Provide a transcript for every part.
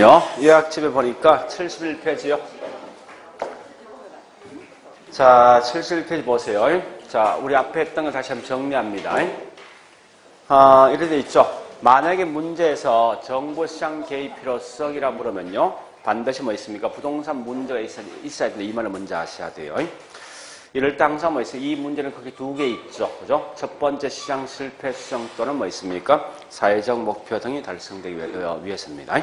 잠깐만요. 요약집에 보니까 71페이지요. 자, 71페이지 보세요. 자, 우리 앞에 했던 걸 다시 한번 정리합니다. 이렇게 돼 있죠. 만약에 문제에서 정보시장 개입 필요성이라 물으면요. 반드시 뭐 있습니까? 부동산 문제가 있어야 되는데 이 말을 먼저 아셔야 돼요. 이럴 때 항상 뭐 있어요? 이 문제는 크게 두 개 있죠. 그죠? 첫 번째 시장 실패성 또는 뭐 있습니까? 사회적 목표 등이 달성되기 위해서입니다.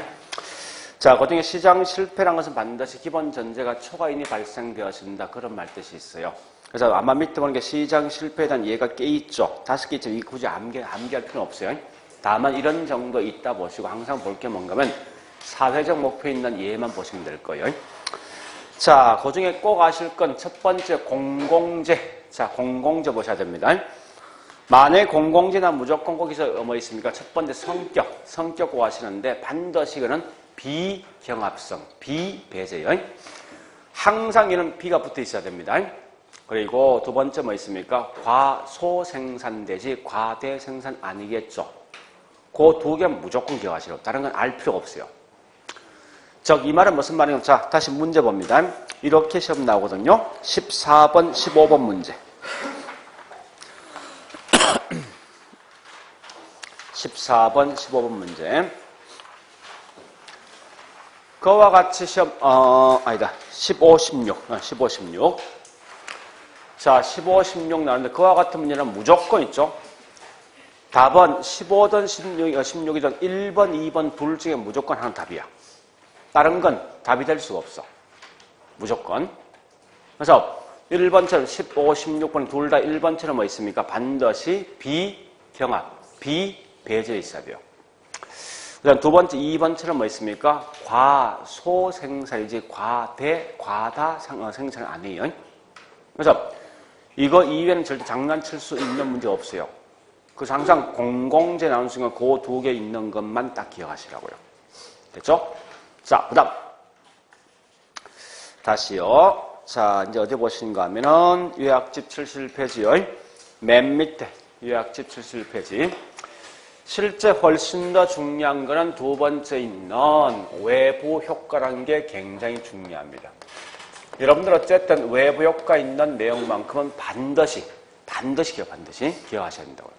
자, 그 중에 시장 실패란 것은 반드시 기본 전제가 초과인이 발생되어진다. 그런 말 뜻이 있어요. 그래서 아마 밑에 보는 게 시장 실패에 대한 이해가 꽤 있죠. 5개 있죠. 이 굳이 암기할 필요는 없어요. 다만 이런 정도 있다 보시고 항상 볼 게 뭔가 하면 사회적 목표에 있는 예만 보시면 될 거예요. 자, 그 중에 꼭 아실 건 첫 번째 공공재. 자, 공공재 보셔야 됩니다. 만약에 공공재나 무조건 거기서 뭐 있습니까? 첫 번째 성격 꼭 아시는데 반드시 이거는 비경합성, 비배제요. 항상 이런 비가 붙어 있어야 됩니다. 그리고 두 번째 뭐 있습니까? 과소생산되지 과대생산 아니겠죠. 그 두 개 무조건 기억하시라고. 다른 건 알 필요가 없어요. 즉, 이 말은 무슨 말이냐면, 자, 다시 문제 봅니다. 이렇게 시험 나오거든요. 14번, 15번 문제. 14번, 15번 문제. 그와 같이 시험, 아니다. 15, 16. 자, 15, 16 나오는데, 그와 같은 문제는 무조건 있죠. 답은 15든 16이든 1번, 2번 둘 중에 무조건 하나는 답이야. 다른 건 답이 될 수가 없어. 무조건. 그래서 1번처럼 15, 16번 둘 다 1번처럼 뭐 있습니까? 반드시 비경합, 비배제에 있어야 돼요. 그다음 두 번째 2번처럼 뭐 있습니까? 과소생산이지 과다 생산 아니에요. 그래서 이거 이외에는 절대 장난칠 수 있는 문제가 없어요. 그래서 항상 공공재 나오는 순간 그 두 개 있는 것만 딱 기억하시라고요. 됐죠? 자, 그 다음. 다시요. 자, 이제 어디 보시는가 하면은 요약집 71페이지요. 맨 밑에 요약집 71페이지. 실제 훨씬 더 중요한 거는 두 번째 있는 외부 효과라는 게 굉장히 중요합니다. 여러분들 어쨌든 외부 효과 있는 내용만큼은 반드시 기억하셔야 된다고요.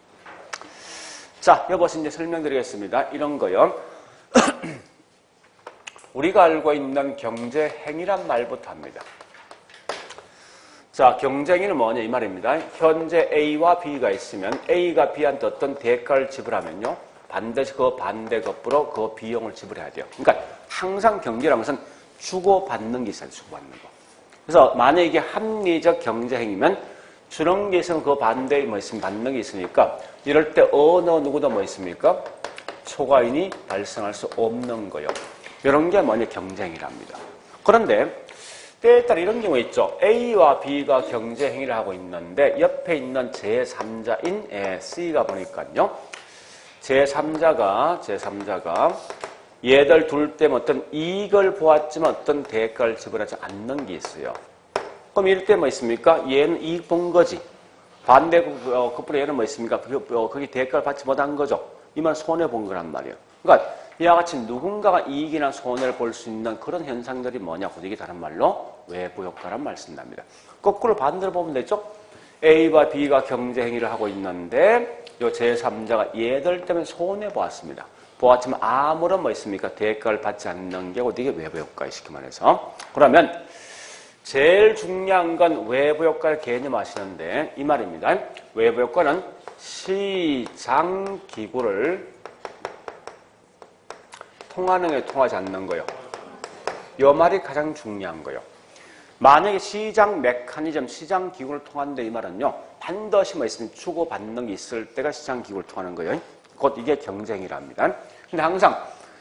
자, 여기서 이제 설명드리겠습니다. 이런 거요. 우리가 알고 있는 경제행위란 말부터 합니다. 자, 경제행위는 뭐냐 이 말입니다. 현재 A와 B가 있으면 A가 B한테 어떤 대가를 지불하면요. 반드시 그 반대 거꾸로 그 비용을 지불해야 돼요. 그러니까 항상 경제라는 것은 주고받는 게 있어요. 주고받는 거. 그래서 만약에 이게 합리적 경제행위면 주는 게 있으면 그 반대에 뭐 있으면 받는 게 있으니까 이럴 때 어느 누구도 뭐 있습니까? 초과인이 발생할 수 없는 거예요. 이런 게 뭐냐 경제행위랍니다. 그런데 때에 따라 이런 경우 있죠. A와 B가 경제행위를 하고 있는데 옆에 있는 제3자인 C가 보니까요. 제3자가 얘들 둘 때문에 어떤 이익을 보았지만 어떤 대가를 지불하지 않는 게 있어요. 그럼 이럴 때 뭐 있습니까? 얘는 이익 본 거지. 반대 거꾸로 얘는 뭐 있습니까? 거기 대가를 받지 못한 거죠. 이 말은 손해 본 거란 말이에요. 그러니까 이와 같이 누군가가 이익이나 손해를 볼 수 있는 그런 현상들이 뭐냐고 이게 다른 말로 외부 효과란 말 쓴답니다. 거꾸로 반대로 보면 되죠. A와 B가 경제행위를 하고 있는데 이 제3자가 얘들 때문에 손해 보았습니다. 보았지만 아무런 뭐 있습니까? 대가를 받지 않는 게 이게 외부 효과에 쉽게 말해서. 그러면 제일 중요한 건 외부 효과를 개념하시는데 이 말입니다. 외부 효과는 시장기구를 통하는 게 통하지 않는 거예요. 이 말이 가장 중요한 거예요. 만약에 시장 메커니즘, 시장 기구를 통하는데 이 말은요. 반드시 뭐 있으면 주고받는 게 있을 때가 시장 기구를 통하는 거예요. 곧 이게 경쟁이랍니다. 근데 항상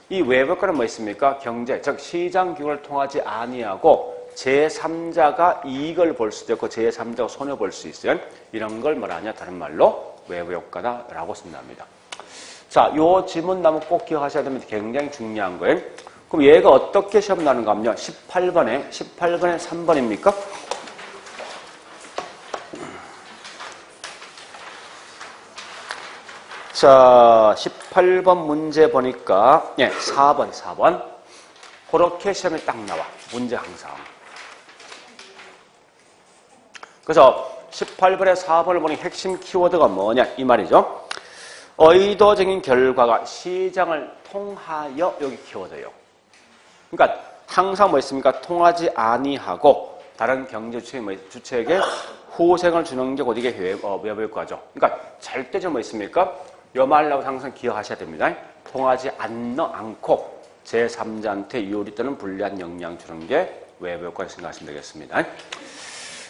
이 외부 효과는 뭐 있습니까? 경제, 즉 시장 기구를 통하지 아니하고 제3자가 이익을 볼 수도 있고 제3자가 손해 볼 수 있어요. 이런 걸 뭐라냐? 다른 말로 외부 효과다라고 쓴답니다. 자, 요 지문 나무 꼭 기억하셔야 됩니다. 굉장히 중요한 거예요. 그럼 얘가 어떻게 시험 나는가 하면요. 18번에 3번입니까? 자, 18번 문제 보니까, 4번. 그렇게 시험에 딱 나와. 문제 항상. 그래서 18번에 4번을 보니 핵심 키워드가 뭐냐 이 말이죠. 의도적인 결과가 시장을 통하여 여기 키워드예요. 그러니까 항상 뭐 있습니까? 통하지 아니하고 다른 경제 주체에게 후생을 주는 게 곧 이게 외부효과죠. 그러니까 절대적으로 뭐 있습니까? 요 말라고 항상 기억하셔야 됩니다. 통하지 않고 제3자한테 유리 또는 불리한 영향 주는 게 외부효과를 생각하시면 되겠습니다.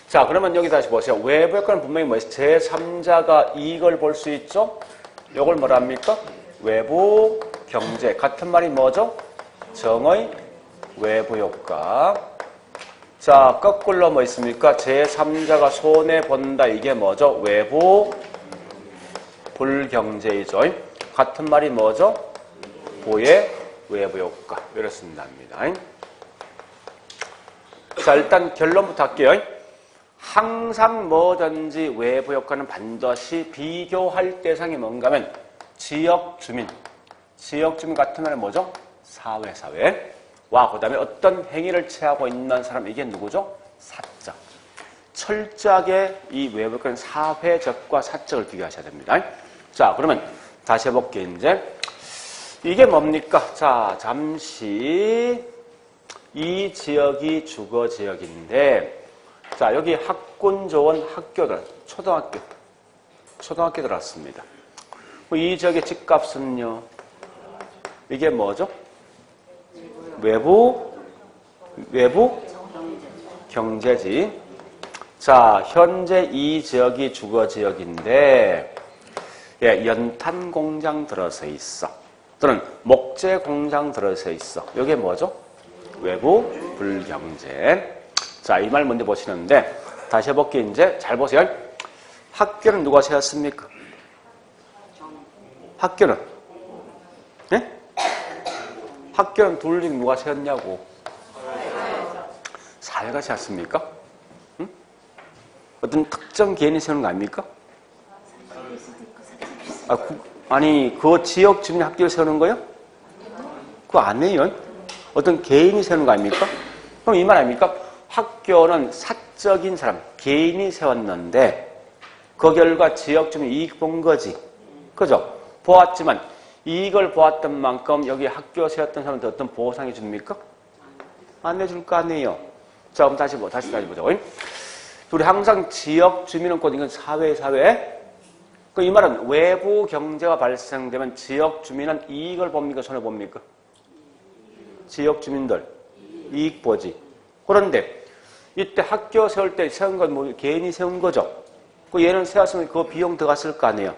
자, 그러면 여기 다시 보세요. 외부효과는 분명히 뭐 있어요? 제3자가 이익을 볼 수 있죠? 요걸 뭐라 합니까? 외부 경제. 같은 말이 뭐죠? 정의 외부효과. 자, 거꾸로 뭐 있습니까? 제3자가 손해본다. 이게 뭐죠? 외부 불경제이죠. 같은 말이 뭐죠? 보의 외부효과. 이렇습니다. 자, 일단 결론부터 할게요. 항상 뭐든지 외부효과는 반드시 비교할 대상이 뭔가 하면 지역주민. 지역주민 같은 말은 뭐죠? 사회와 그 다음에 어떤 행위를 취하고 있는 사람, 이게 누구죠? 사적. 철저하게 이 외부효과는 사회적과 사적을 비교하셔야 됩니다. 자, 그러면 다시 해볼게요. 이제 이게 뭡니까? 자, 잠시 이 지역이 주거지역인데 자, 여기 학군, 조원, 학교들, 초등학교 들어왔습니다. 이 지역의 집값은요, 이게 뭐죠? 외부 경제지. 자, 현재 이 지역이 주거지역인데, 예, 연탄 공장 들어서 있어. 또는 목재 공장 들어서 있어. 이게 뭐죠? 외부 불경제. 자, 이 말 먼저 보시는데, 다시 해볼게요. 이제 잘 보세요. 학교는 누가 세웠습니까? 학교는? 네? 학교는 둘 중 누가 세웠냐고? 사회가 세웠습니까? 응? 어떤 특정 개인이 세우는 거 아닙니까? 아니, 그 지역 주민 학교를 세우는 거요? 그거 아니에요. 어떤 개인이 세우는 거 아닙니까? 그럼 이 말 아닙니까? 학교는 사적인 사람, 개인이 세웠는데 그 결과 지역 주민 이익 본 거지. 그죠? 보았지만 이익을 보았던 만큼 여기 학교 세웠던 사람한테 어떤 보상해 줍니까? 안 해줄 거 아니에요. 자, 그럼 다시 보죠. 우리 항상 지역 주민은 곧 이건 사회. 이 말은 외부 경제가 발생되면 지역 주민은 이익을 봅니까? 손해 봅니까? 지역 주민들 이익 보지. 그런데 이때 학교 세울 때 세운 건 뭐 개인이 세운 거죠. 그 얘는 세웠으면 그 비용 들어갔을 거 아니에요.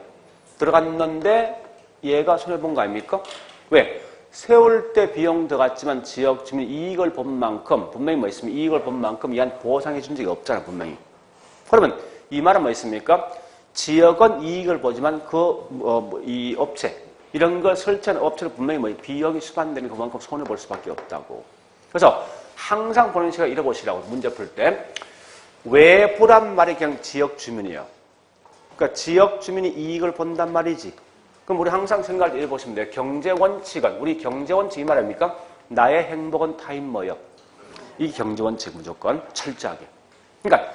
들어갔는데 얘가 손해본 거 아닙니까? 왜? 세울 때 비용 들어갔지만 지역 주민 이익을 본 만큼 분명히 뭐 있으면 이익을 본 만큼 얘한테 보상해 준 적이 없잖아 분명히. 그러면 이 말은 뭐 있습니까? 지역은 이익을 보지만 이 업체 이런 걸 설치하는 업체는 분명히 뭐 비용이 수반되는 그만큼 손해 볼 수밖에 없다고. 그래서 항상 보는 시간 잃어보시라고 문제 풀 때 외부란 말이 그냥 지역 주민이에요. 그러니까 지역 주민이 이익을 본단 말이지. 그럼 우리 항상 생각을 잃어보시면 돼요. 경제 원칙은 우리 경제 원칙 이 말입니까? 나의 행복은 타인 뭐요? 이 경제 원칙 무조건 철저하게. 그러니까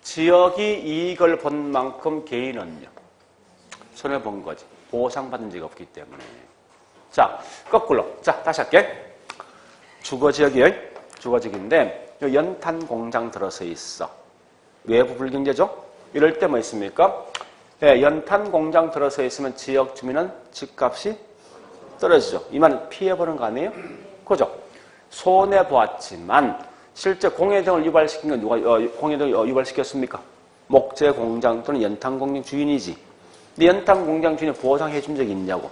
지역이 이익을 본 만큼 개인은요 손해 본 거지. 보상받은 적이 없기 때문에. 자, 거꾸로. 자, 다시 할게. 주거지역이에요. 주거지역인데 연탄 공장 들어서 있어. 외부 불경제죠? 이럴 때 뭐 있습니까? 네, 연탄 공장 들어서 있으면 지역 주민은 집값이 떨어지죠. 이 말은 피해보는 거 아니에요? 그죠? 손해보았지만 실제 공해등을 유발시킨 건 누가 공해등을 유발시켰습니까? 목재 공장 또는 연탄 공장 주인이지. 근데 연탄 공장 주인이 보상해 준 적이 있냐고?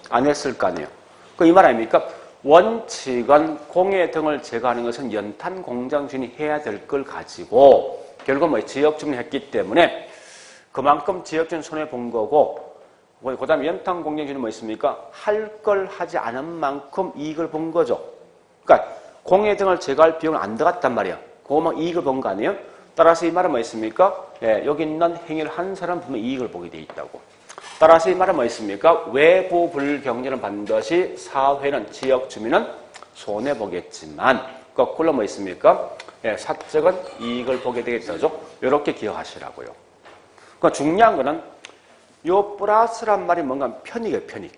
안 했을 거 아니에요? 그 이 말 아닙니까? 원칙은 공해등을 제거하는 것은 연탄 공장 주인이 해야 될 걸 가지고 결국 뭐 지역 주민이 했기 때문에 그만큼 지역 주민 손해 본 거고 그 다음에 연탄 공장 주인은 뭐 있습니까? 할 걸 하지 않은 만큼 이익을 본 거죠. 그러니까 공해등을 제거할 비용은 안 들어갔단 말이야. 그거만 이익을 본 거 아니에요? 따라서 이 말은 뭐 있습니까? 예, 여기 있는 행위를 한 사람 분명 이익을 보게 돼 있다고. 따라서 이 말은 뭐 있습니까? 외부 불경제는 반드시 사회는 지역 주민은 손해보겠지만 거꾸로 뭐 있습니까? 예, 사적은 이익을 보게 되겠죠. 이렇게 기억하시라고요. 그러니까 중요한 거는 요 플러스란 말이 뭔가 편익이에요, 편익.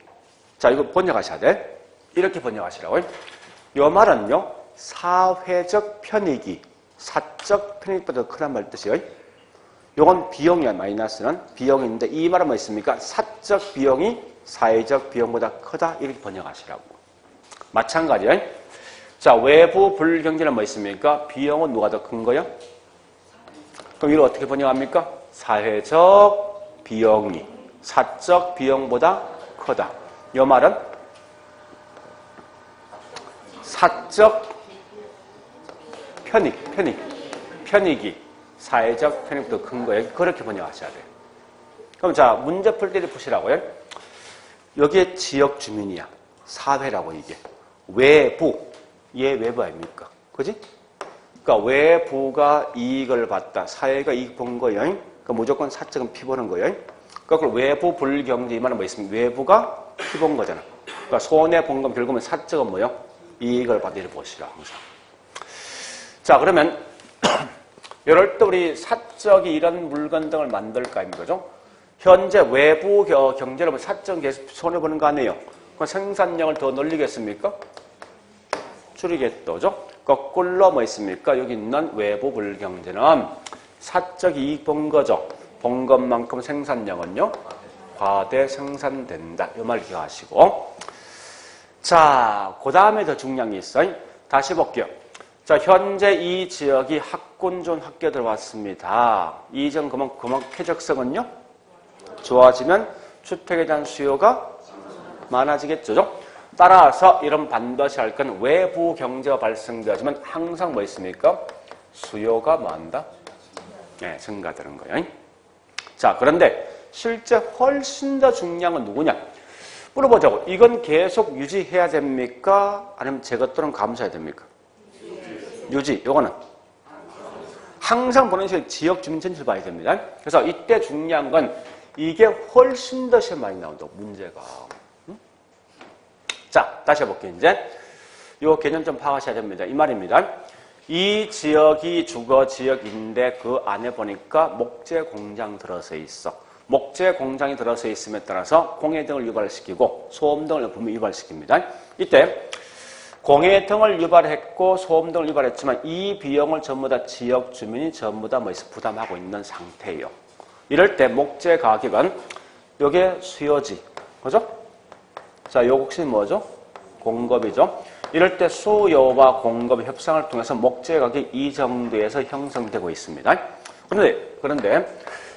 자, 이거 번역하셔야 돼. 이렇게 번역하시라고요. 요 말은요, 사회적 편익이 사적 편익보다 더 크단 말 뜻이에요. 요건 비용이야, 마이너스는. 비용인데 이 말은 뭐 있습니까? 사적 비용이 사회적 비용보다 크다. 이렇게 번역하시라고. 마찬가지예요. 자, 외부 불경제는 뭐 있습니까? 비용은 누가 더 큰 거요? 그럼 이걸 어떻게 번역합니까? 사회적 비용이 사적 비용보다 크다. 이 말은 사적 편익이 사회적 편익보다 큰 거예요. 그렇게 번역하셔야 돼요. 그럼 자, 문제 풀 때 보시라고요. 여기에 지역 주민이야. 사회라고 이게. 외부. 얘 외부 아닙니까? 그지? 그러니까 외부가 이익을 봤다. 사회가 이익 본 거예요. 그러니까 무조건 사적은 피 보는 거예요. 그러니까 외부 불경제 이 말은 뭐 있습니까? 외부가 피 본 거잖아. 그러니까 손해 본 건 결국은 사적은 뭐요? 이익을 받으려 보시라 항상. 자, 그러면 이럴 때 우리 사적이 이런 물건 등을 만들까 입니다. 그죠? 현재 외부 경제로 사적 계속 손해 보는 거 아니에요? 그럼 생산량을 더 늘리겠습니까? 줄이겠죠. 거꾸로 뭐 있습니까? 여기 있는 외부 불경제는 사적 이익 본 거죠. 본 것만큼 생산량은요, 과대 생산된다. 이 말 기억하시고. 자, 그 다음에 더 중요한 게 있어요. 다시 볼게요. 자, 현재 이 지역이 학군 좋은 학교 들어왔습니다. 이 지역 그만큼 쾌적성은요, 좋아지면 주택에 대한 수요가 많아지겠죠. 따라서 이런 반드시 할 건 외부 경제가 발생되지만 항상 뭐 있습니까? 수요가 뭐한다? 네, 증가되는 거예요. 자, 그런데 실제 훨씬 더 중요한 건 누구냐? 물어보자고. 이건 계속 유지해야 됩니까? 아니면 제거 또는 감소해야 됩니까? 유지. 요거는 항상 보는 식으로 지역 주민 전체를 봐야 됩니다. 그래서 이때 중요한 건 이게 훨씬 더 시험 많이 나온다. 문제가. 자, 다시 해볼게요. 이제 요 개념 좀 파악하셔야 됩니다. 이 말입니다. 이 지역이 주거 지역인데 그 안에 보니까 목재 공장 들어서 있어. 목재 공장이 들어서 있음에 따라서 공해 등을 유발시키고 소음 등을 분명히 유발시킵니다. 이때 공해 등을 유발했고 소음 등을 유발했지만 이 비용을 전부 다 지역 주민이 전부 다 부담하고 있는 상태예요. 이럴 때 목재 가격은 요게 수요지. 그죠? 자, 요 혹시 뭐죠? 공급이죠. 이럴 때 수요와 공급의 협상을 통해서 목재 가격이 이 정도에서 형성되고 있습니다. 그런데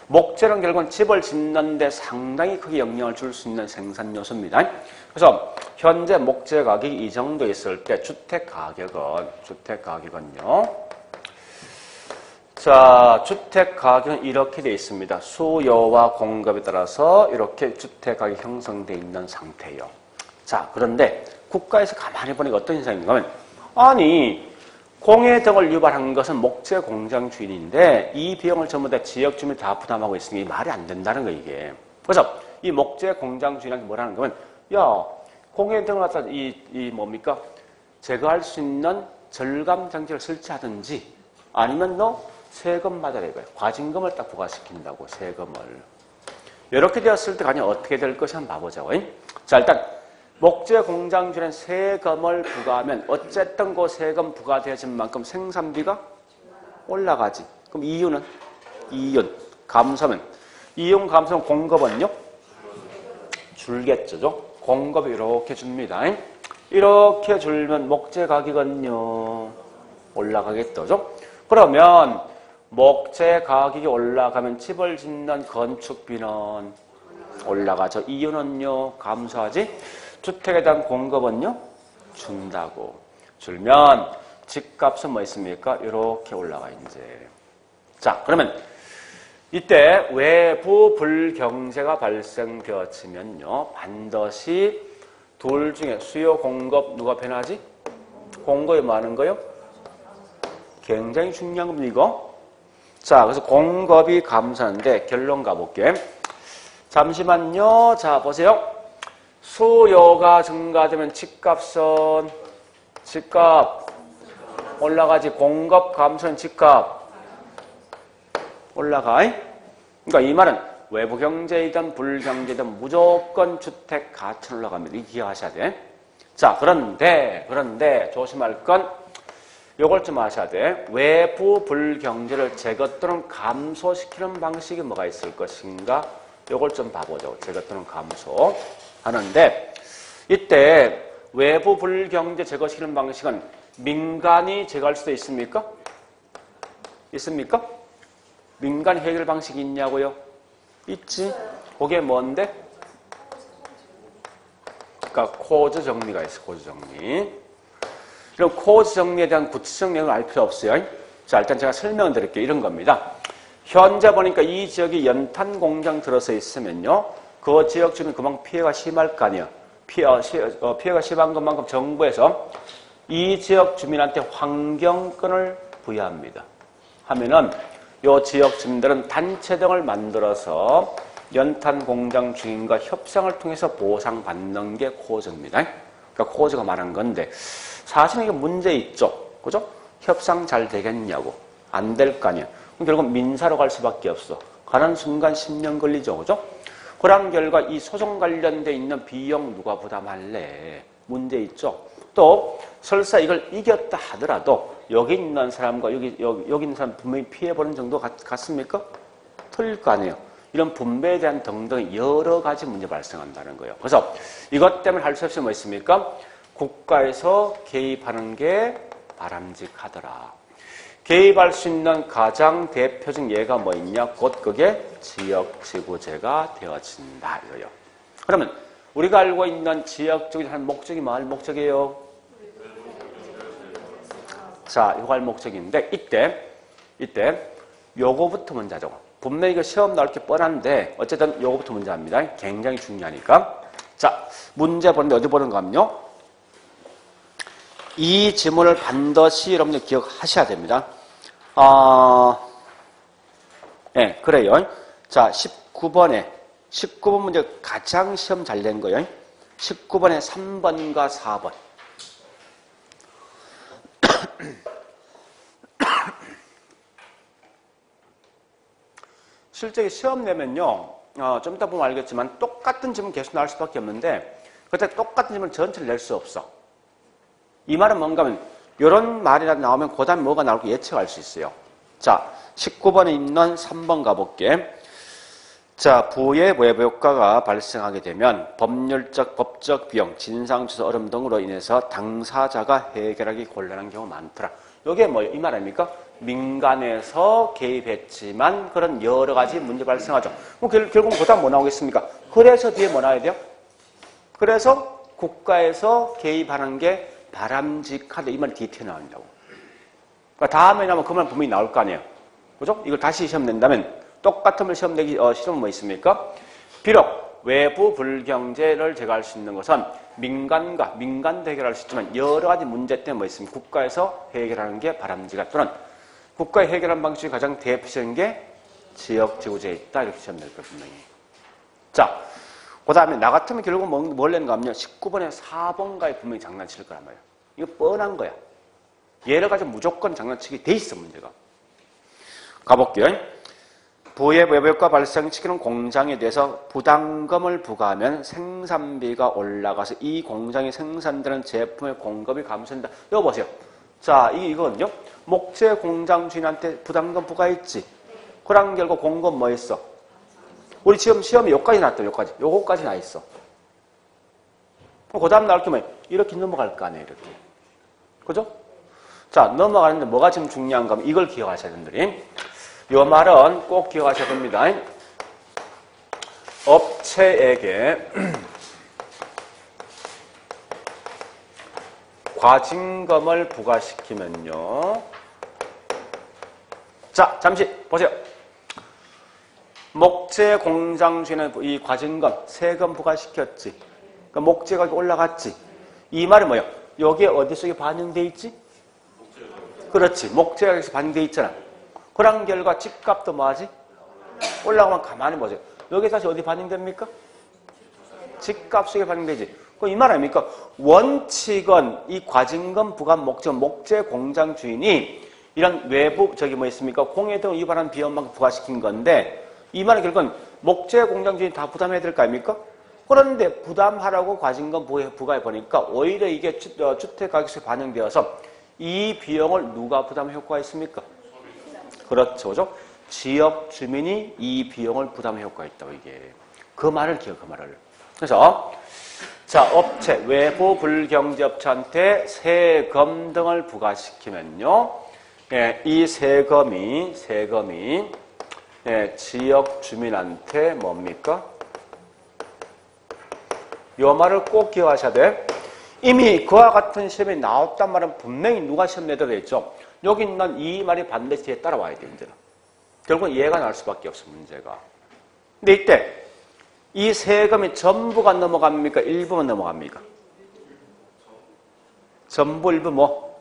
목재는 결국은 집을 짓는데 상당히 크게 영향을 줄 수 있는 생산 요소입니다. 그래서 현재 목재 가격이 이 정도 있을 때 주택 가격은요. 자, 주택 가격은 이렇게 되어 있습니다. 수요와 공급에 따라서 이렇게 주택 가격이 형성되어 있는 상태예요. 자, 그런데 국가에서 가만히 보니까 어떤 현상인가 하면, 아니, 공해 등을 유발한 것은 목재 공장 주인인데 이 비용을 전부 다 지역 주민이 다 부담하고 있으니 말이 안 된다는 거 이게. 그래서 이 목재 공장 주인한테 뭐라는 거면, 야, 공해 등을 갖다 뭡니까? 제거할 수 있는 절감 장치를 설치하든지 아니면 너 세금 받아야 이거예요. 과징금을 딱 부과시킨다고, 세금을. 이렇게 되었을 때 과연 어떻게 될 것이 한번 봐보자고. 자, 일단 목재 공장 주인 세금을 부과하면 어쨌든 그 세금 부과되어진 만큼 생산비가 올라가지. 그럼 이윤은? 이윤. 감소하면. 이윤 감소하면 공급은요? 줄겠죠. 공급이 이렇게 줍니다. 이렇게 줄면 목재 가격은요? 올라가겠죠. 그러면 목재 가격이 올라가면 집을 짓는 건축비는 올라가죠. 이윤은요? 감소하지. 주택에 대한 공급은요? 준다고. 줄면 집값은 뭐 있습니까? 이렇게 올라가 이제. 자, 그러면 이때 외부 불경제가 발생되었으면요. 반드시 둘 중에 수요 공급 누가 변하지? 공급이 많은 거요? 굉장히 중요한 겁니다, 이거. 자, 그래서 공급이 감소하는데 결론 가볼게. 잠시만요. 자, 보세요. 수요가 증가되면 집값은 집값 올라가지. 공급 감소는 집값 올라가. 그러니까 이 말은 외부 경제이든 불경제이든 무조건 주택 가치는 올라갑니다. 이 기억하셔야 돼. 자, 그런데 조심할 건 요걸 좀 아셔야 돼. 외부 불경제를 제거 또는 감소시키는 방식이 뭐가 있을 것인가? 요걸 좀 봐보죠. 제거 또는 감소 하는데 이때 외부 불경제 제거시키는 방식은 민간이 제거할 수도 있습니까? 있습니까? 민간 해결 방식이 있냐고요? 있지. 그게 뭔데? 그러니까 코즈 정리가 있어. 코즈 정리. 이런 코즈 정리에 대한 구체적 내용을 알 필요 없어요. 자, 일단 제가 설명을 드릴게요. 이런 겁니다. 현재 보니까 이 지역이 연탄 공장 들어서 있으면요. 그 지역 주민 그만큼 피해가 심할 거 아니에요. 피해가 심한 것만큼 정부에서 이 지역 주민한테 환경권을 부여합니다. 하면은 이 지역 주민들은 단체 등을 만들어서 연탄 공장 주인과 협상을 통해서 보상받는 게 코즈입니다. 그러니까 코즈가 말한 건데 사실은 이게 문제 있죠. 그죠? 협상 잘 되겠냐고. 안 될 거 아니야. 그럼 결국 민사로 갈 수밖에 없어. 가는 순간 10년 걸리죠. 그죠? 그런 결과 이 소송 관련돼 있는 비용 누가 부담할래? 문제 있죠. 또 설사 이걸 이겼다 하더라도 여기 있는 사람과 여기 있는 사람 분명히 피해보는 정도 같습니까? 틀릴 거 아니에요. 이런 분배에 대한 등등 여러 가지 문제 발생한다는 거예요. 그래서 이것 때문에 할 수 없이 뭐 있습니까? 국가에서 개입하는 게 바람직하더라. 개입할 수 있는 가장 대표적 예가 뭐 있냐? 곧 그게 지역지구제가 되어진다 이거예요. 그러면 우리가 알고 있는 지역지구제 한 목적이 뭐 할 목적이에요? 자, 이거 할 목적인데 이때 요거부터 먼저 하자고. 분명히 이거 시험 나올 게 뻔한데 어쨌든 요거부터 먼저 합니다. 굉장히 중요하니까. 자, 문제 보는데 어디 보는 거냐면요. 이 지문을 반드시 여러분들 기억하셔야 됩니다. 네, 그래요. 자, 19번 문제 가장 시험 잘 낸 거예요. 19번에 3번과 4번. 실제 시험 내면요. 좀 이따 보면 알겠지만 똑같은 지문 계속 나올 수밖에 없는데 그때 똑같은 지문 전체를 낼 수 없어. 이 말은 뭔가 하면 이런 말이라도 나오면 그 다음에 뭐가 나올까 예측할 수 있어요. 자, 19번에 있는 3번 가볼게. 자, 부의 외부 효과가 발생하게 되면 법률적, 법적 비용, 진상조사 어려움 등으로 인해서 당사자가 해결하기 곤란한 경우가 많더라. 이게 뭐예요? 이 말 아닙니까? 민간에서 개입했지만 그런 여러 가지 문제 발생하죠. 그럼 결국 그 다음 뭐 나오겠습니까? 그래서 뒤에 뭐 나와야 돼요? 그래서 국가에서 개입하는 게 바람직하다. 이 말이 뒤에 튀어나온다고. 그러니까 다음에 나오면 그 말 분명히 나올 거 아니에요. 그죠? 이걸 다시 시험 낸다면 똑같은 시험 내기 시험은 뭐 있습니까? 비록 외부 불경제를 제거할 수 있는 것은 민간도 해결할 수 있지만 여러 가지 문제 때문에 뭐 있습니까? 국가에서 해결하는 게 바람직하다. 또는 국가의 해결하는 방식이 가장 대표적인 게 지역지구제에 있다. 이렇게 시험 낼 거예요. 분명히. 자, 그 다음에 나 같으면 결국 뭘 낸가 하면요. 19번에 4번가에 분명히 장난칠 거란 말이에요. 이거 뻔한 거야. 여러 가지 무조건 장난치게 돼 있어, 문제가. 가볼게요. 부의 외부효과 발생시키는 공장에 대해서 부담금을 부과하면 생산비가 올라가서 이 공장이 생산되는 제품의 공급이 감소된다. 이거 보세요. 자, 이거는요. 목재 공장 주인한테 부담금 부과했지. 그런 결과 공급 뭐 했어? 우리 지금 시험에 여기까지 나왔다. 요거까지 나 있어. 그 다음 나올 게 뭐예요? 이렇게 넘어갈 거 아니에요. 이렇게. 그죠? 자, 넘어가는데 뭐가 지금 중요한가 하면 이걸 기억하셔야 된다. 요 말은 꼭 기억하셔야 됩니다. 업체에게 과징금을 부과시키면요. 자, 잠시 보세요. 목재 공장 주인은 이 과징금, 세금 부과시켰지. 그러니까 목재 가격이 올라갔지. 이 말은 뭐예요? 여기에 어디 속에 반영돼 있지? 그렇지. 목재 가격에서 반영돼 있잖아. 그런 결과 집값도 뭐하지? 올라가면 가만히 보세요. 여기 다시 어디 반영됩니까? 집값 속에 반영되지. 그 이 말 아닙니까? 원칙은 이 과징금 부과 목적, 목재 공장 주인이 이런 외부, 뭐 있습니까? 공해 등 위반한 비용만 부과시킨 건데, 이 말은 결국은 목재 공장 주인이 다 부담해야 될 거 아닙니까? 그런데 부담하라고 과징금 부과해 보니까 오히려 이게 주택가격세에 반영되어서 이 비용을 누가 부담 효과가 있습니까? 그렇죠. 그죠? 지역 주민이 이 비용을 부담 효과가 있다고 이게. 그 말을 기억, 그 말을. 그래서 자, 업체, 외부 불경제업체한테 세금 등을 부과시키면요. 예, 이 세금이 예, 지역 주민한테 뭡니까? 요 말을 꼭 기억하셔야 돼. 이미 그와 같은 시험이 나왔단 말은 분명히 누가 시험 내도록 했죠. 여기 있는 이 말이 반드시 뒤에 따라와야 돼, 문제는. 결국은 얘가 나올 수밖에 없어, 문제가. 근데 이때 이 세금이 전부가 넘어갑니까? 일부만 넘어갑니까? 전부, 일부 뭐?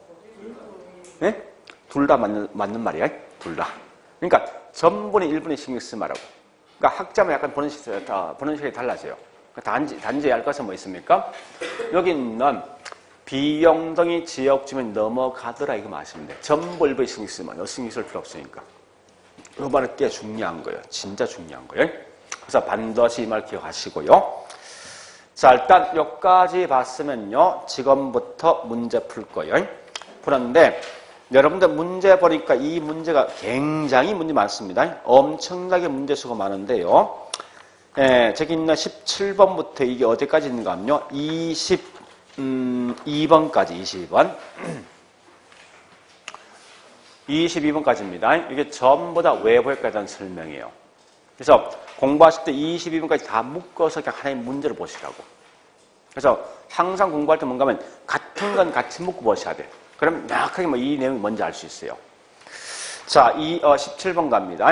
네? 둘 다 맞는 말이야. 둘 다. 그러니까 전부는 일부는 신경 쓰지 말라고. 그러니까 학자만 약간 보는 식이 달라져요. 단지 알 것은 뭐 있습니까? 여기 있는 비용 등이 지역 주민 넘어가더라 이거 마시면 돼. 전부 일부에 신경 쓰면 신경 쓸 필요 없으니까. 이 말은 꽤 중요한 거예요. 진짜 중요한 거예요. 그래서 반드시 이 말 기억하시고요. 자, 일단 여기까지 봤으면요. 지금부터 문제 풀 거예요. 그런데 여러분들 문제 보니까 이 문제가 굉장히 문제 많습니다. 엄청나게 문제 수가 많은데요. 예, 저기 있는 17번부터 이게 어디까지 있는가 하면요. 22번까지 22번. 22번까지입니다. 이게 전부 다 외부효과에 대한 설명이에요. 그래서 공부하실 때 22번까지 다 묶어서 그냥 하나의 문제를 보시라고. 그래서 항상 공부할 때 뭔가 하면 같은 건 같이 묶고 보셔야 돼. 그럼 명확하게 뭐 이 내용이 뭔지 알 수 있어요. 자, 17번 갑니다.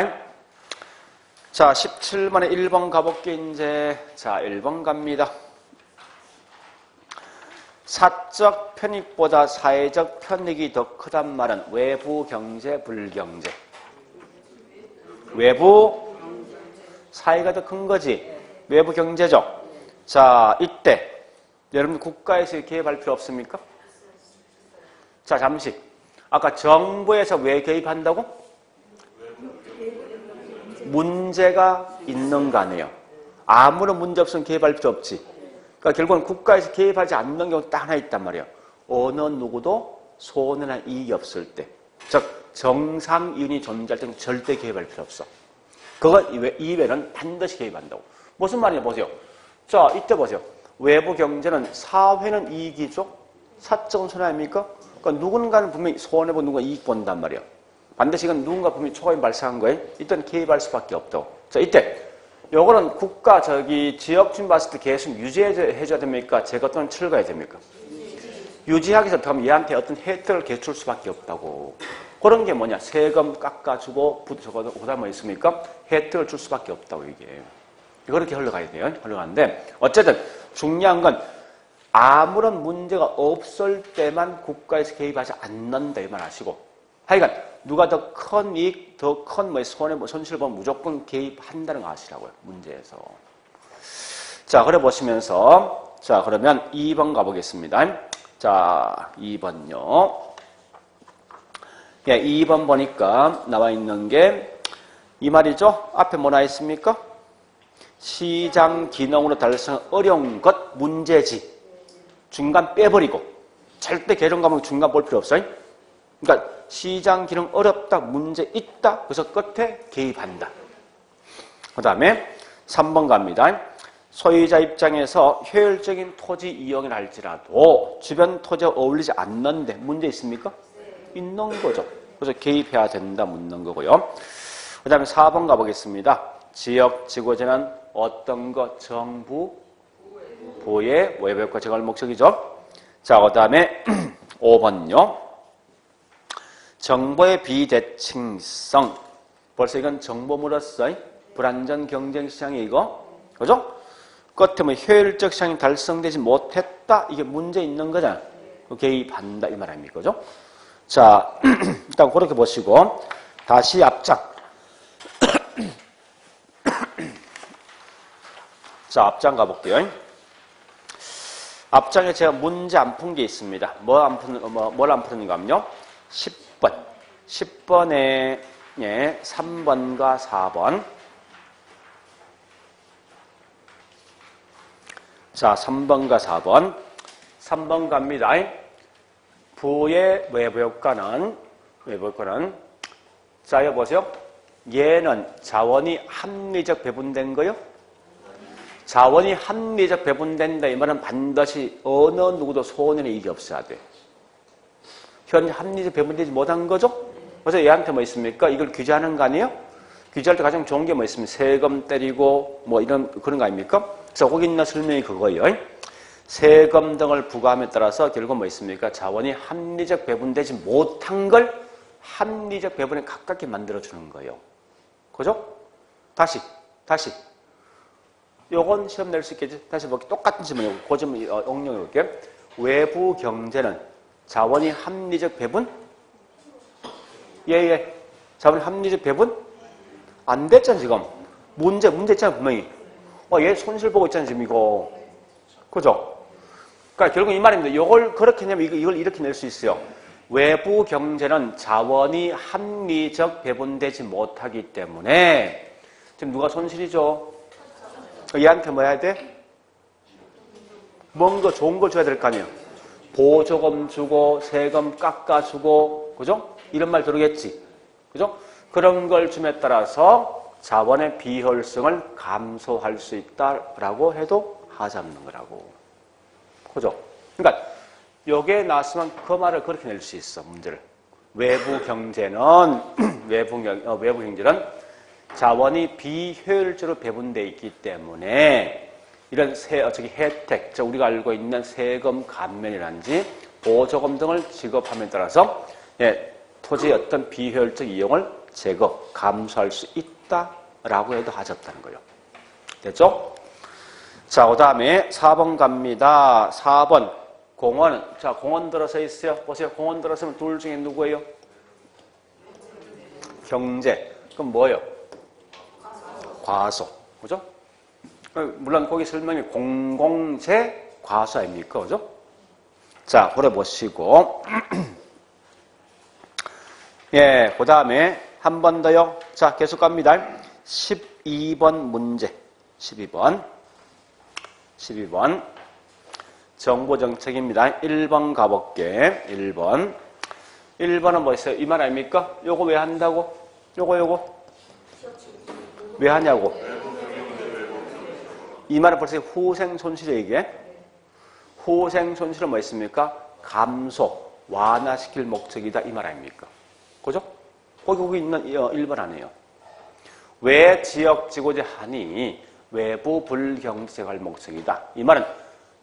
자, 17번에 1번 가볼게요, 이제. 자, 1번 갑니다. 사적 편익보다 사회적 편익이 더 크단 말은 외부 경제, 불경제. 외부 사회가 더 큰 거지. 외부 경제죠. 자, 이때 여러분 국가에서 개입할 필요 없습니까? 자, 잠시. 아까 정부에서 왜 개입한다고? 문제가 있는 거 아니에요. 아무런 문제 없으면 개입할 필요 없지. 그러니까 결국은 국가에서 개입하지 않는 경우 딱 하나 있단 말이에요. 어느 누구도 손해나 이익이 없을 때. 즉, 정상 이윤이 존재할 때는 절대 개입할 필요 없어. 그거 이외에는 반드시 개입한다고. 무슨 말이냐 보세요. 자, 이때 보세요. 외부 경제는 사회는 이익이죠. 사적은 손해 아닙니까? 그러니까 누군가는 분명히 손해보고 누군가 이익 본단 말이에요. 반드시 이건 누군가 분명히 초과임이 발생한 거예요. 일단 개입할 수밖에 없다고. 자, 이때 요거는 국가 지역 주민 봤을 때 계속 유지해줘야 됩니까? 제거 또는 철거해야 됩니까? 유지하기 위해서 그럼 얘한테 어떤 혜택을 계속 줄 수밖에 없다고. 그런 게 뭐냐? 세금 깎아주고 그다음 뭐 있습니까? 혜택을 줄 수밖에 없다고 이게. 그렇게 흘러가야 돼요. 흘러가는데 어쨌든 중요한 건 아무런 문제가 없을 때만 국가에서 개입하지 않는다 이 말 아시고. 하여간 누가 더 큰 이익, 더 큰 뭐 손실을 보면 무조건 개입한다는 거 아시라고요. 문제에서. 자, 그래 보시면서 자, 그러면 2번 가보겠습니다. 자, 2번요. 예, 2번 보니까 나와 있는 게 이 말이죠. 앞에 뭐 나와 있습니까? 시장 기능으로 달성 어려운 것 문제지. 중간 빼버리고 절대 개정 과목 중간 볼 필요 없어요. 그러니까 시장 기능 어렵다, 문제 있다. 그래서 끝에 개입한다. 그 다음에 3번 갑니다. 소유자 입장에서 효율적인 토지 이용을 할지라도 주변 토지와 어울리지 않는데 문제 있습니까? 있는 거죠. 그래서 개입해야 된다 묻는 거고요. 그 다음에 4번 가보겠습니다. 지역 지구재는 어떤 것? 정부의 외부효과 제거할 목적이죠. 자, 그 다음에 5번요. 정보의 비대칭성. 벌써 이건 정보 물었어요. 불안전 경쟁 시장이 이거. 그죠? 그것 때문에 효율적 시장이 달성되지 못했다. 이게 문제 있는 거잖아. 개입한다. 이 말 아닙니까? 그죠? 자, 일단 그렇게 보시고. 다시 앞장. 자, 앞장 가볼게요. 앞장에 제가 문제 안 푼 게 있습니다. 뭘 안 푸는가 하면요. 10번. 10번에 3번과 4번. 자, 3번과 4번. 3번 갑니다. 부의 외부효과는, 자, 여기 보세요. 얘는 자원이 합리적 배분된 거요? 자원이 합리적 배분된다. 이 말은 반드시 어느 누구도 소원에는 이익이 없어야 돼. 현재 합리적 배분되지 못한 거죠? 그래서 얘한테 뭐 있습니까? 이걸 규제하는 거 아니에요? 규제할 때 가장 좋은 게 뭐 있습니까? 세금 때리고 뭐 이런 그런 거 아닙니까? 그래서 거기 있는 설명이 그거예요. 세금 등을 부과함에 따라서 결국 뭐 있습니까? 자원이 합리적 배분되지 못한 걸 합리적 배분에 가깝게 만들어주는 거예요. 그죠? 다시. 요건 시험 낼 수 있겠지? 다시 볼게. 똑같은 질문이고, 그 질문 응용해 볼게요. 외부 경제는 자원이 합리적 배분? 예. 자원이 합리적 배분? 안 됐잖아, 지금. 문제 있잖아, 분명히. 얘 손실 보고 있잖아, 지금 이거. 그죠? 그러니까 결국 이 말입니다. 이걸 그렇게 내면 이걸 이렇게 낼 수 있어요. 외부 경제는 자원이 합리적 배분되지 못하기 때문에 지금 누가 손실이죠? 얘한테 뭐 해야 돼? 뭔가 좋은 거 줘야 될 거 아니에요. 보조금 주고 세금 깎아주고 그죠? 이런 말 들으겠지. 그죠? 그런 걸 줌에 따라서 자원의 비효율성을 감소할 수 있다라고 해도 하지 않는 거라고. 그죠? 그러니까 여기에 나왔으면 그 말을 그렇게 낼 수 있어, 문제를. 외부 경제는 자원이 비효율적으로 배분되어 있기 때문에 이런 혜택, 우리가 알고 있는 세금 감면이라든지 보조금 등을 지급함에 따라서 토지의 어떤 비효율적 이용을 감소할 수 있다라고 해도 하셨다는 거예요. 됐죠? 자, 그 다음에 4번 갑니다. 4번. 공원은, 공원 들어서 있어요. 보세요. 공원 들어서면 둘 중에 누구예요? 경제. 그럼 뭐예요? 과소. 그죠? 물론 거기 설명이 공공재 과소 아닙니까? 그죠? 자, 그래 보시고. 그 다음에 한 번 더요. 자, 계속 갑니다. 12번 문제. 12번. 정보정책입니다. 1번 가볼게. 1번. 1번은 뭐 있어요? 이 말 아닙니까? 요거 왜 한다고? 요거. 왜 하냐고? 이 말은 벌써 후생 손실이에요, 이게. 후생 손실은 뭐 있습니까? 감소, 완화시킬 목적이다. 이 말 아닙니까? 그죠? 거기 있는 1번 아니에요. 왜 지역지구제 하니 외부 불경제가 할 목적이다. 이 말은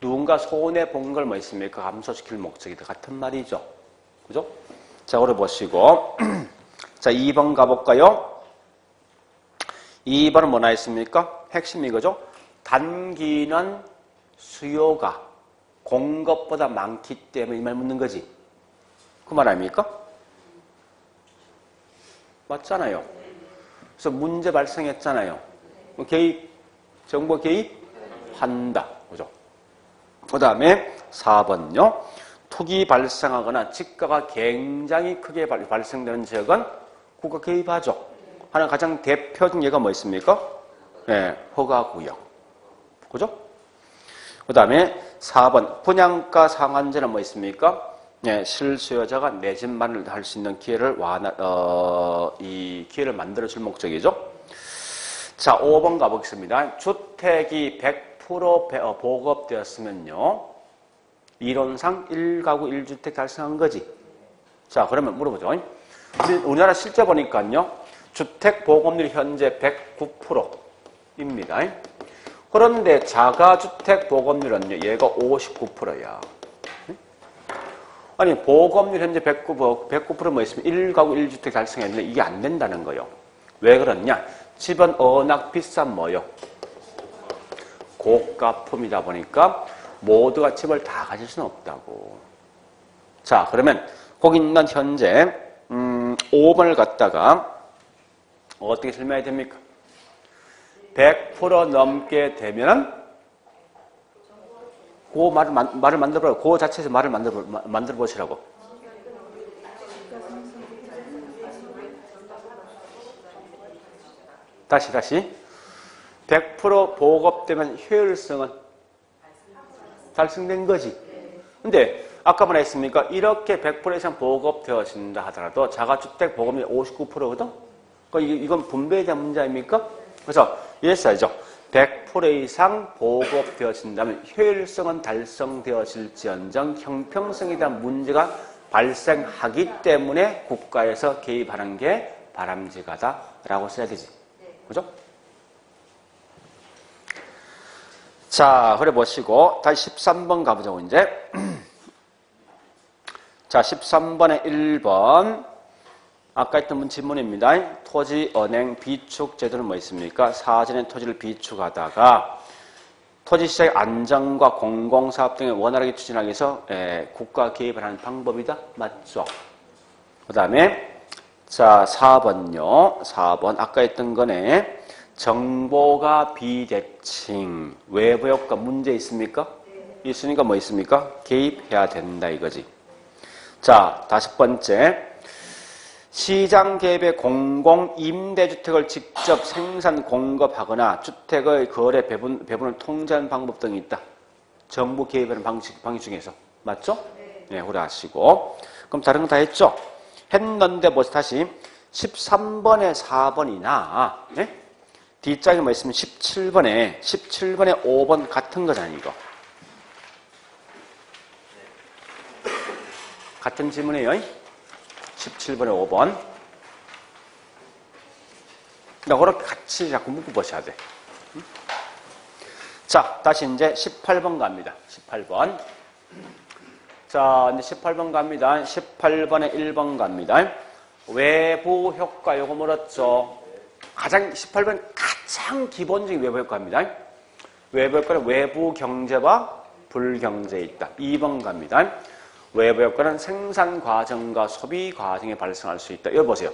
누군가 손해본 걸 뭐 있습니까? 감소시킬 목적이다. 같은 말이죠. 그죠? 자, 오래 보시고. 자, 2번 가볼까요? 2번은 뭐나 있습니까? 핵심이 이거죠? 단기는 수요가 공급보다 많기 때문에 이 말 묻는 거지. 그 말 아닙니까? 맞잖아요. 그래서 문제 발생했잖아요. 정보 개입한다. 그죠? 그 다음에 4번요. 투기 발생하거나 지가가 굉장히 크게 발생되는 지역은 국가 개입하죠. 하나 가장 대표적인 예가 뭐 있습니까? 허가구역. 그죠? 그 다음에 4번. 분양가 상한제는 뭐 있습니까? 실수요자가 내 집만을 할 수 있는 기회를 이 기회를 만들어줄 목적이죠. 자, 5번 가보겠습니다. 주택이 100% 보급되었으면요. 이론상 1가구 1주택 달성한 거지. 자, 그러면 물어보죠. 우리나라 실제 보니까요. 주택 보급률이 현재 109%입니다. 그런데 자가주택 보급률은요. 얘가 59%야. 아니, 보급률 현재 109% 뭐 있으면 1가구 1주택 달성했는데 이게 안 된다는 거예요. 왜 그러냐? 집은 워낙 비싼 뭐요? 고가품이다 보니까 모두가 집을 다 가질 수는 없다고. 자, 그러면 거기 있는 현재 5번을 갖다가 어떻게 설명해야 됩니까? 100% 넘게 되면 그 말을 만들어보라고. 그 자체에서 말을 만들어 보시라고. 다시. 100% 보급되면 효율성은 달성된 거지. 근데 아까 뭐라 했습니까? 이렇게 100% 이상 보급되어진다 하더라도 자가주택 보급률 59%거든? 이건 분배에 대한 문제 아닙니까? 그래서 이랬어야죠. 100% 이상 보급되어진다면 효율성은 달성되어질지언정 형평성에 대한 문제가 발생하기 때문에 국가에서 개입하는 게 바람직하다라고 써야 되지. 그죠? 자, 그래 보시고 다시 13번 가보자고 이제. 자, 13번에 1번. 아까 했던 질문입니다. 토지, 은행, 비축 제도는 뭐 있습니까? 사전에 토지를 비축하다가 토지시장의 안정과 공공사업 등을 원활하게 추진하기 위해서 국가 개입을 하는 방법이다. 맞죠? 그 다음에 자 4번요. 4번 아까 했던 거네. 정보가 비대칭, 외부 효과 문제 있습니까? 있으니까 뭐 있습니까? 개입해야 된다 이거지. 자, 5번째. 시장 개입의 공공 임대주택을 직접 생산 공급하거나 주택의 거래 배분을 통제하는 방법 등이 있다. 정부 개입하는 방식 중에서. 맞죠? 네, 오래하시고. 그럼 다른 거 다 했죠? 했는데 뭐 다시 13번에 4번이나 네? 뒷장에 뭐 있으면 17번에 5번 같은 거잖아요, 이거. 같은 질문이에요. 17번에 5번. 그러니까 그렇게 같이 자꾸 묶어 보셔야 돼. 자, 다시 이제 18번 갑니다. 18번. 자, 이제 18번 갑니다. 18번에 1번 갑니다. 외부 효과, 요거 물었죠. 18번 가장 기본적인 외부 효과입니다. 외부 효과는 외부 경제와 불경제에 있다. 2번 갑니다. 외부 효과는 생산 과정과 소비 과정에 발생할 수 있다. 이거 보세요.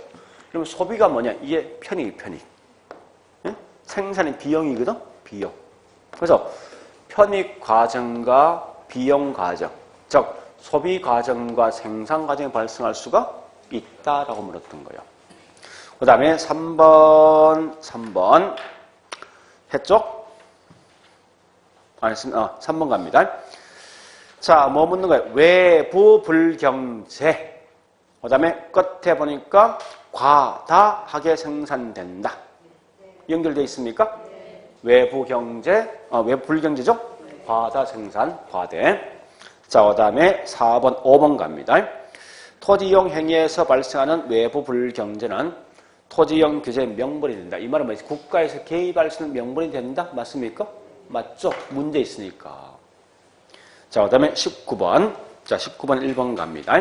그러면 소비가 뭐냐? 이게 편익. 예? 생산이 비용이거든? 비용. 그래서 편익 과정과 비용 과정, 즉 소비 과정과 생산 과정에 발생할 수가 있다라고 물었던 거예요. 그 다음에 3번 했죠? 아니, 3번 갑니다. 자, 뭐 묻는 거예요? 외부 불경제. 그 다음에 끝에 보니까 과다하게 생산된다. 연결되어 있습니까? 외부 경제, 외부 불경제죠? 과다 생산, 과대. 자, 그 다음에 4번, 5번 갑니다. 토지이용 행위에서 발생하는 외부 불경제는 토지이용 규제의 명분이 된다. 이 말은 뭐지? 국가에서 개입할 수 있는 명분이 된다? 맞습니까? 맞죠? 문제 있으니까. 자, 그 다음에 19번. 자, 19번 1번 갑니다.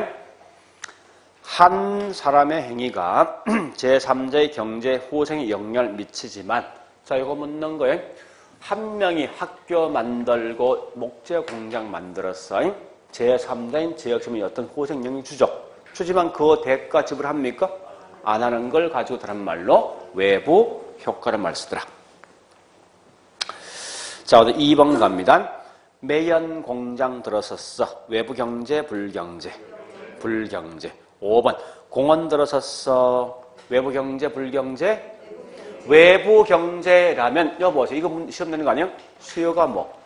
한 사람의 행위가 제3자의 경제 후생에 영향을 미치지만, 자, 이거 묻는 거예요. 한 명이 학교 만들고 목재 공장 만들었어요. 제3자인 제약점이 어떤 후생 영향을 주지만 그 대가 지불합니까? 안 하는 걸 가지고 다른 말로 외부 효과를 말 쓰더라. 자, 2번 갑니다. 매연 공장 들어섰어. 외부 경제, 불경제. 5번. 공원 들어섰어. 외부 경제, 불경제. 외부 경제라면, 여보세요. 이거 시험 내는 거 아니에요? 수요가 뭐?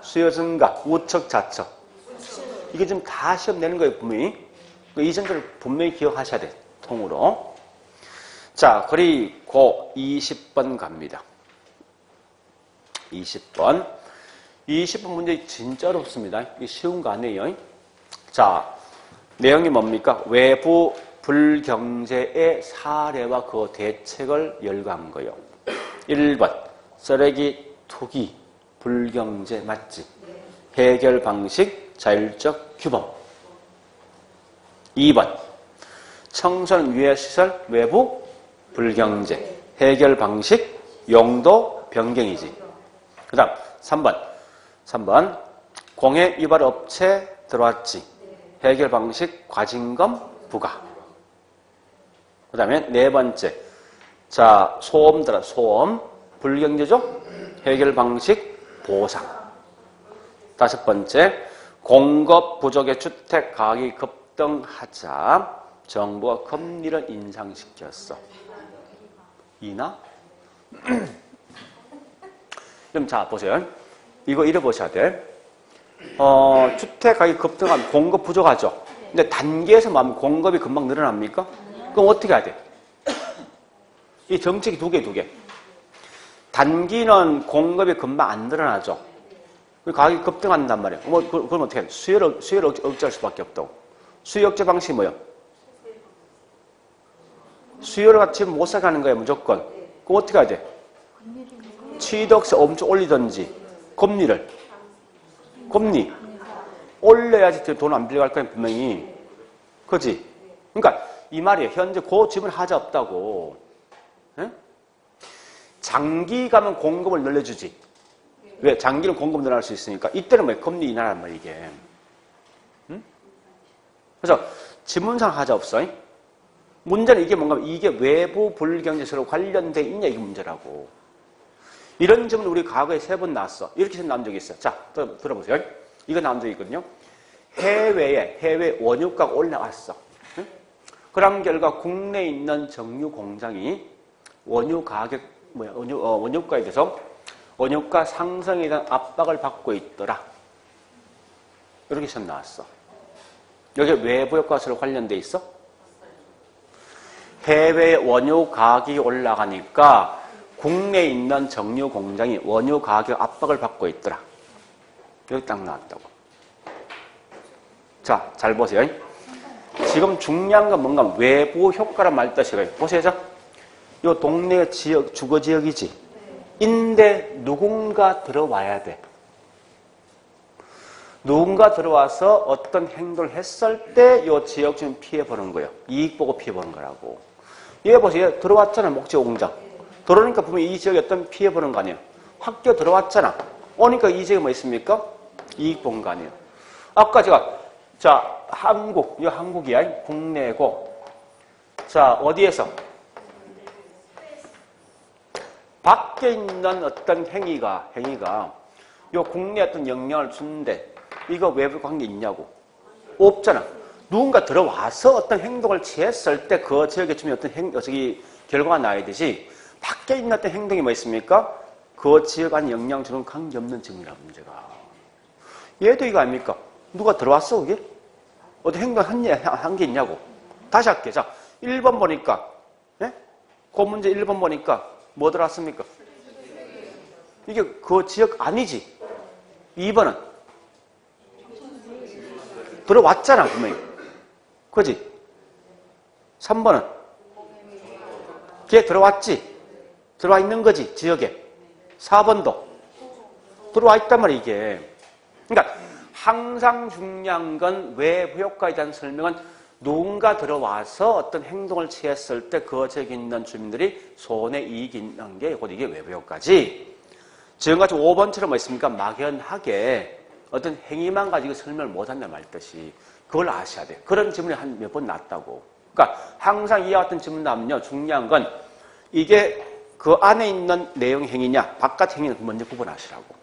수요 증가, 우측, 좌측. 이게 지금 다 시험 내는 거예요, 분명히. 이 점들을 분명히 기억하셔야 돼, 통으로. 자, 그리고 20번 갑니다. 20번 문제 진짜 어렵습니다. 이게 쉬운 거 아니에요. 자, 내용이 뭡니까? 외부 불경제의 사례와 그 대책을 열거한 거예요. 1번, 쓰레기 투기, 불경제 맞지? 해결 방식, 자율적 규범. 2번, 청소년 위해시설, 외부 불경제, 해결 방식, 용도 변경이지. 그 다음 3번, 공해 유발 업체 들어왔지. 해결 방식, 과징금, 부과. 그 다음에 4번째, 자, 소음, 불경제죠? 해결 방식, 보상. 다섯 번째, 공급 부족의 주택 가격이 급등하자 정부가 금리를 인상시켰어. 이나? 그럼 자, 보세요. 이거 읽어보셔야 돼. 주택 가격이 급등하면 공급 부족하죠. 근데 단기에서 뭐 하면 공급이 금방 늘어납니까? 그럼 어떻게 해야 돼? 이 정책이 두 개. 단기는 공급이 금방 안 늘어나죠. 가격이 급등한단 말이에요. 그럼 어떻게 해? 수요를 억제할 수밖에 없다고. 수요 억제 방식이 뭐예요? 수요를 같이 못 사가는 거예요, 무조건. 그럼 어떻게 해야 돼? 취득세 엄청 올리든지, 금리 올려야지 돈 안 빌려갈 거예요, 분명히. 그지? 그러니까 이 말이에요. 현재 그 집은 하자 없다고. 에? 장기 가면 공급을 늘려주지. 왜? 장기는 공급 늘어날 수 있으니까. 이때는 뭐 금리 인하란 말이야, 이게. 응? 그래서 지문상 하자 없어. 문제는 이게 뭔가 이게 외부 불경제세로 관련돼 있냐 이게 문제라고. 이런 질문 우리 과거에 3번 나왔어. 이렇게 나온 적이 있어요. 자, 들어보세요. 이거 나온 적이 있거든요. 해외 원유가가 올라왔어. 응? 그런 결과 국내에 있는 정유 공장이 원유 가격 원유가에 대해서 원유가 상승에 대한 압박을 받고 있더라. 이렇게 시험 나왔어. 여기 외부 효과서로 관련돼 있어? 해외 원유 가격이 올라가니까 국내에 있는 정유 공장이 원유 가격 압박을 받고 있더라. 여기 딱 나왔다고. 자, 잘 보세요. 지금 중요한 건 뭔가 외부 효과란 말 뜻이에요. 보세요. 이 동네 지역, 주거 지역이지. 인데 누군가 들어와야 돼. 누군가 들어와서 어떤 행동을 했을 때 이 지역 주민 피해보는 거예요. 이익 보고 피해보는 거라고. 얘 보세요. 들어왔잖아, 목재 공장. 들어오니까 분명히 이 지역에 어떤 피해보는 거 아니에요. 학교 들어왔잖아. 오니까 이 지역에 뭐 있습니까? 이익 본 거 아니에요. 아까 제가, 자, 이거 한국이야. 국내고. 자, 어디에서? 밖에 있는 어떤 행위가 요 국내에 어떤 영향을 주는데 이거 외부 관계 있냐고. 없잖아. 누군가 들어와서 어떤 행동을 취했을 때 그 지역에 주면 어떤 결과가 나야 되지. 밖에 있는 어떤 행동이 뭐 있습니까? 그 지역 안에 영향 주는 관계없는 증이라 문제가. 얘도 이거 아닙니까? 누가 들어왔어, 그게? 어떤 행동 한 게 있냐고. 다시 할게. 자, 1번 보니까, 예? 그 문제 1번 보니까 뭐 들어왔습니까? 이게 그 지역 아니지. 2번은 들어왔잖아, 분명히. 그지? 3번은 걔 들어왔지? 들어와 있는 거지, 지역에. 4번도 들어와 있단 말이야, 이게. 그러니까 항상 중요한 건 외부 효과에 대한 설명은 누군가 들어와서 어떤 행동을 취했을 때 그 지역에 있는 주민들이 손에 이익이 있는 게 곧 이게 외부 효과지. 지금같이 5번처럼 뭐 있습니까? 막연하게 어떤 행위만 가지고 설명을 못한다 말 뜻이. 그걸 아셔야 돼요. 그런 질문이 한 몇 번 났다고. 그러니까 항상 이와 같은 질문 나오면요. 중요한 건 이게 그 안에 있는 내용 행위냐 바깥 행위는 먼저 구분하시라고.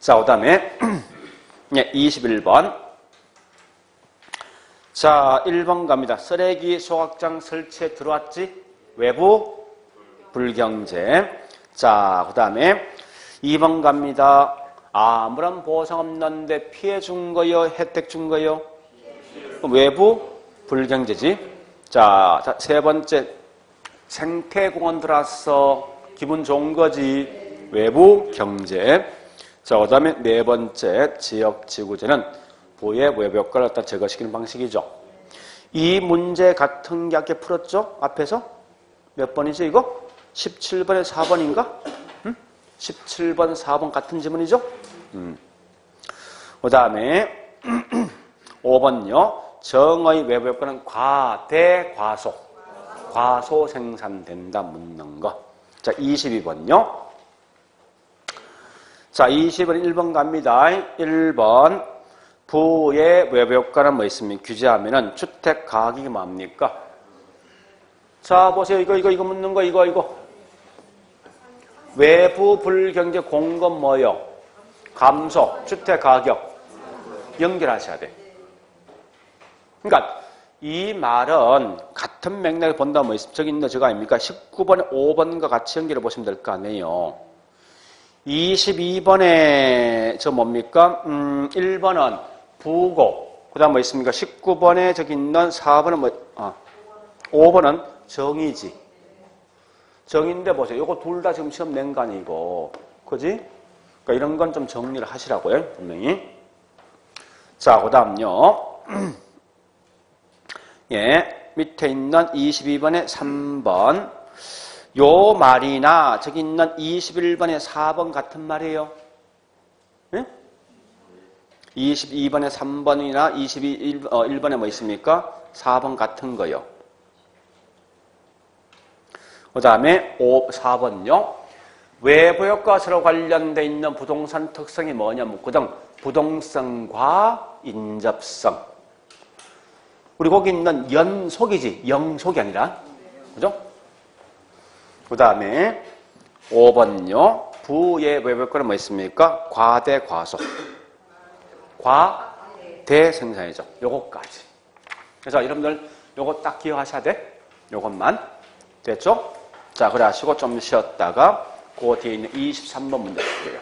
자, 그 다음에 21번. 자, 1번 갑니다. 쓰레기 소각장 설치에 들어왔지? 외부 불경제. 자, 그 다음에 2번 갑니다. 아무런 보상 없는데 피해 준 거요? 혜택 준 거요? 외부 불경제지. 자, 세 번째. 생태공원 들어왔어. 기분 좋은 거지. 외부 경제. 자, 그 다음에 네 번째. 지역지구제는 부의 외부 효과를 갖다 제거시키는 방식이죠. 이 문제 같은 게 아까 풀었죠? 앞에서? 몇 번이죠, 이거? 17번에 4번인가? 17번, 4번 같은 지문이죠? 그 다음에 5번요. 정의 외부 효과는 과대, 과소. 과소 생산된다 묻는 거. 자, 22번요. 자, 20번 1번 갑니다. 1번. 부의 외부 효과는 뭐 있습니까? 규제하면은 주택 가격이 뭡니까? 자, 보세요. 이거 묻는 거, 이거. 외부 불경제 공급 뭐요? 감소, 주택가격 연결하셔야 돼. 그러니까 이 말은 같은 맥락에 본다면 뭐 저기 있는 저거 아닙니까? 19번에 5번과 같이 연결해 보시면 될 거 아니에요. 22번에 저 뭡니까? 1번은 부고, 그 다음 뭐 있습니까? 19번에 저기 있는 4번은 뭐, 5번은 정의지. 정의인데 보세요. 요거 둘 다 지금 시험 낸 거 아니고. 그지? 그러니까 이런 건 좀 정리를 하시라고요. 분명히. 자, 그 다음요. 예, 밑에 있는 22번에 3번. 요 말이나 저기 있는 21번에 4번 같은 말이에요. 예? 22번에 3번이나 1번에 뭐 있습니까? 4번 같은 거요. 그 다음에 4번요. 외부 효과서로 관련되어 있는 부동산 특성이 뭐냐 묻거든. 부동성과 인접성. 우리 거기 있는 연속이지, 영속이 아니라. 그죠? 그 다음에 5번요. 부의 외부 효과는 뭐 있습니까? 과대, 과소. 과대 생산이죠. 요거까지. 그래서 여러분들 요거 딱 기억하셔야 돼. 요것만. 됐죠? 자, 그래 하시고 좀 쉬었다가 그 뒤에 있는 23번 문제 볼게요.